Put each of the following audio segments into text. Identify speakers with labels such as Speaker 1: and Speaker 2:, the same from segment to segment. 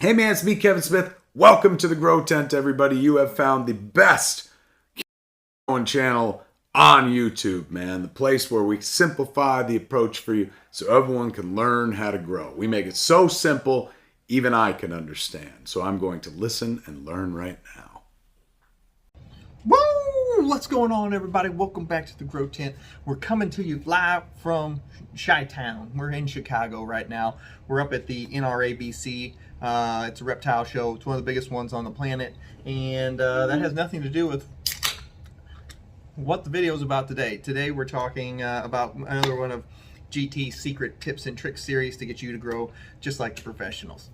Speaker 1: Hey man, it's me, Kevin Smith. Welcome to the Grow Tent, everybody. You have found the best growing channel on YouTube, man. The place where we simplify the approach for you so everyone can learn how to grow. We make it so simple, even I can understand. So I'm going to listen and learn right now.
Speaker 2: Woo! What's going on, everybody? Welcome back to the Grow Tent. We're coming to you live from Chi-Town. We're in Chicago right now. We're up at the NRABC. It's a reptile show. It's one of the biggest ones on the planet, and that has nothing to do with what the video is about today. Today we're talking about another one of GT's secret tips and tricks series to get you to grow just like the professionals.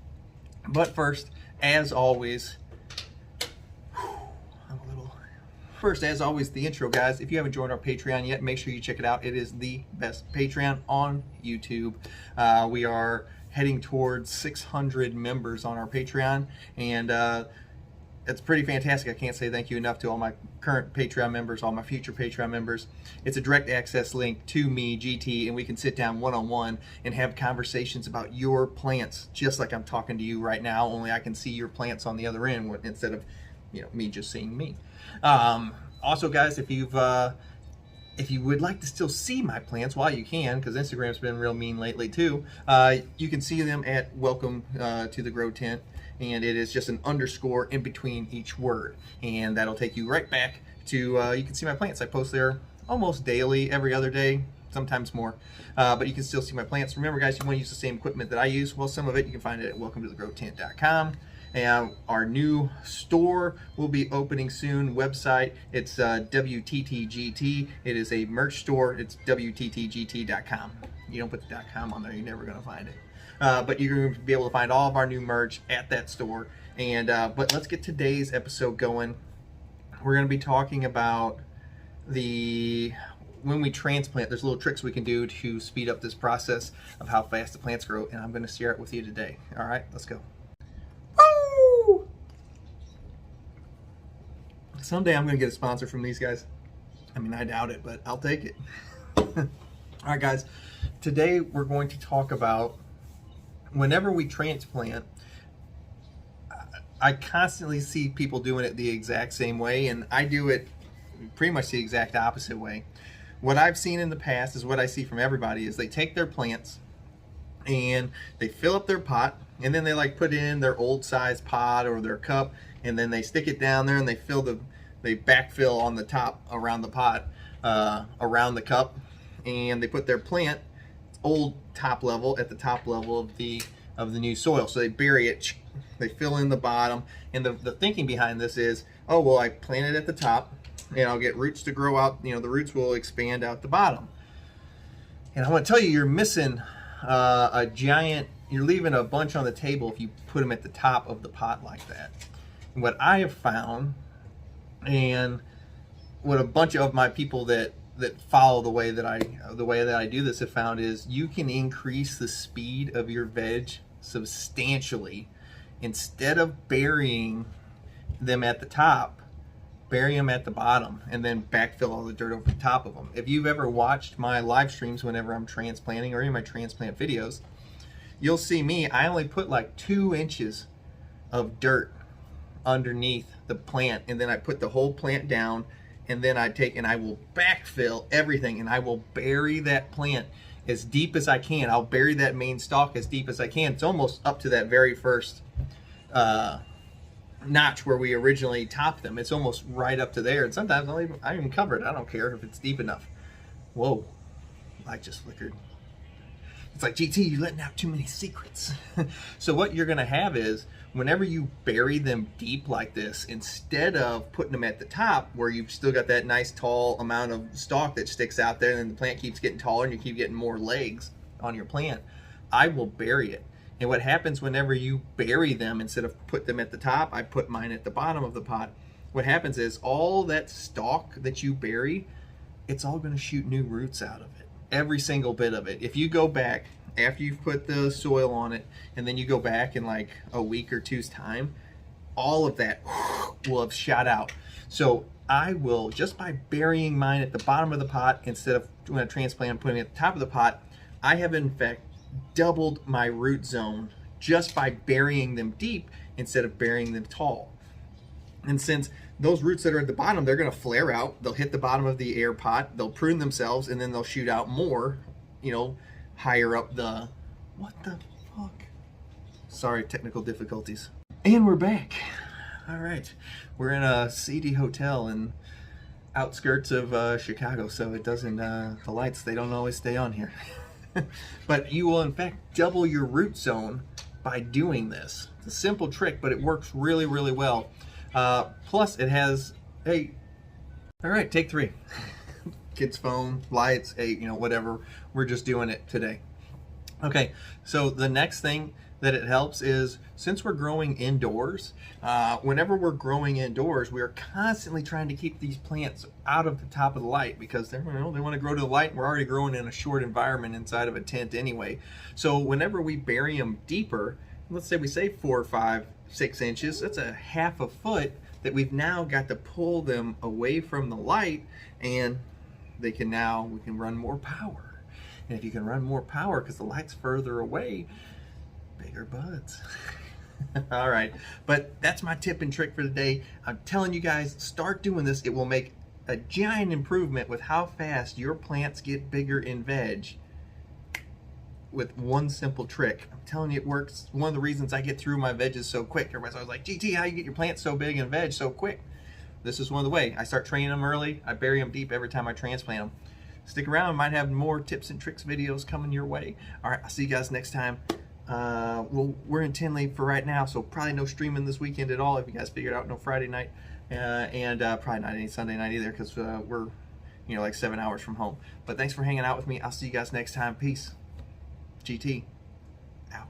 Speaker 2: But first, as always, the intro, guys. If you haven't joined our Patreon yet, make sure you check it out. It is the best Patreon on YouTube. We are heading towards 600 members on our Patreon, and it's pretty fantastic. I can't say thank you enough to all my current Patreon members, all my future Patreon members. It's a direct access link to me, GT, and we can sit down one-on-one and have conversations about your plants, just like I'm talking to you right now, only I can see your plants on the other end instead of, you know, me just seeing me. Also, guys, if you would like to still see my plants while you can, because Instagram's been real mean lately too, you can see them at welcome to the Grow Tent, and it is just an underscore in between each word, and that'll take you right back to, you can see my plants. I post there almost daily, every other day, sometimes more, but you can still see my plants. Remember, guys, you want to use the same equipment that I use. Well, some of it you can find it at welcometothegrowtent.com. And our new store will be opening soon. Website, it's WTTGT. It is a merch store. It's WTTGT.com. You don't put the .com on there, you're never going to find it. But you're going to be able to find all of our new merch at that store. And but let's get today's episode going. We're going to be talking about when we transplant, there's little tricks we can do to speed up this process of how fast the plants grow. And I'm going to share it with you today. All right, let's go. Someday I'm going to get a sponsor from these guys. I mean, I doubt it, but I'll take it. All right, guys. Today we're going to talk about whenever we transplant, I constantly see people doing it the exact same way, and I do it pretty much the exact opposite way. What I've seen in the past is what I see from everybody is they take their plants and they fill up their pot, and then they like put in their old size pot or their cup, and then they stick it down there and they backfill on the top around the pot, around the cup, and they put their plant old top level at the top level of the new soil. So they bury it, they fill in the bottom, and the thinking behind this is, oh well, I plant it at the top and I'll get roots to grow out, you know, the roots will expand out the bottom. And I want to tell you, you're missing you're leaving a bunch on the table if you put them at the top of the pot like that. And what I have found, and what a bunch of my people that follow the way that I do this have found, is you can increase the speed of your veg substantially. Instead of burying them at the top, bury them at the bottom and then backfill all the dirt over the top of them. If you've ever watched my live streams whenever I'm transplanting or any of my transplant videos, you'll see me, I only put like 2 inches of dirt underneath the plant, and then I put the whole plant down, and then I take and I will backfill everything, and I will bury that plant as deep as I can. I'll bury that main stalk as deep as I can. It's almost up to that very first notch where we originally topped them. It's almost right up to there, and sometimes I even cover it. I don't care if it's deep enough. Whoa, light just flickered. It's like, GT, you're letting out too many secrets. So what you're gonna have is, whenever you bury them deep like this, instead of putting them at the top where you've still got that nice tall amount of stalk that sticks out there, and then the plant keeps getting taller and you keep getting more legs on your plant, I will bury it. And what happens whenever you bury them, instead of put them at the top, I put mine at the bottom of the pot. What happens is all that stalk that you bury, it's all gonna shoot new roots out of it. Every single bit of it. If you go back after you've put the soil on it, and then you go back in like a week or two's time, all of that will have shot out. So I will, just by burying mine at the bottom of the pot instead of when I transplant, putting it at the top of the pot, I have in fact doubled my root zone just by burying them deep instead of burying them tall. And since those roots that are at the bottom, they're going to flare out, they'll hit the bottom of the air pot, they'll prune themselves, and then they'll shoot out more, you know, higher up the... What the fuck? Sorry, technical difficulties. And we're back. All right. We're in a seedy hotel in outskirts of Chicago, so it doesn't, the lights, they don't always stay on here. But you will, in fact, double your root zone by doing this. It's a simple trick, but it works really, really well. Plus, it has, hey, all right, take 3. Kid's phone, lights, hey, you know, whatever. We're just doing it today. Okay, so the next thing that it helps is, since we're growing indoors, whenever we're growing indoors, we are constantly trying to keep these plants out of the top of the light because they're, you know, they want to grow to the light, and we're already growing in a short environment inside of a tent anyway. So whenever we bury them deeper, let's say we say 4, 5, 6 inches, that's a half a foot that we've now got to pull them away from the light, and they can now, we can run more power. And if you can run more power because the light's further away, bigger buds. All right, but that's my tip and trick for the day. I'm telling you guys, start doing this. It will make a giant improvement with how fast your plants get bigger in veg with one simple trick. I'm telling you, it works. One of the reasons I get through my veggies so quick. Everybody's always like, GT, how you get your plants so big in veg so quick? This is one of the ways. I start training them early. I bury them deep every time I transplant them. Stick around. I might have more tips and tricks videos coming your way. All right, I'll see you guys next time. Well, we're in Tinley for right now, so probably no streaming this weekend at all if you guys figured out no Friday night, and probably not any Sunday night either because we're, you know, like 7 hours from home. But thanks for hanging out with me. I'll see you guys next time. Peace. GT out.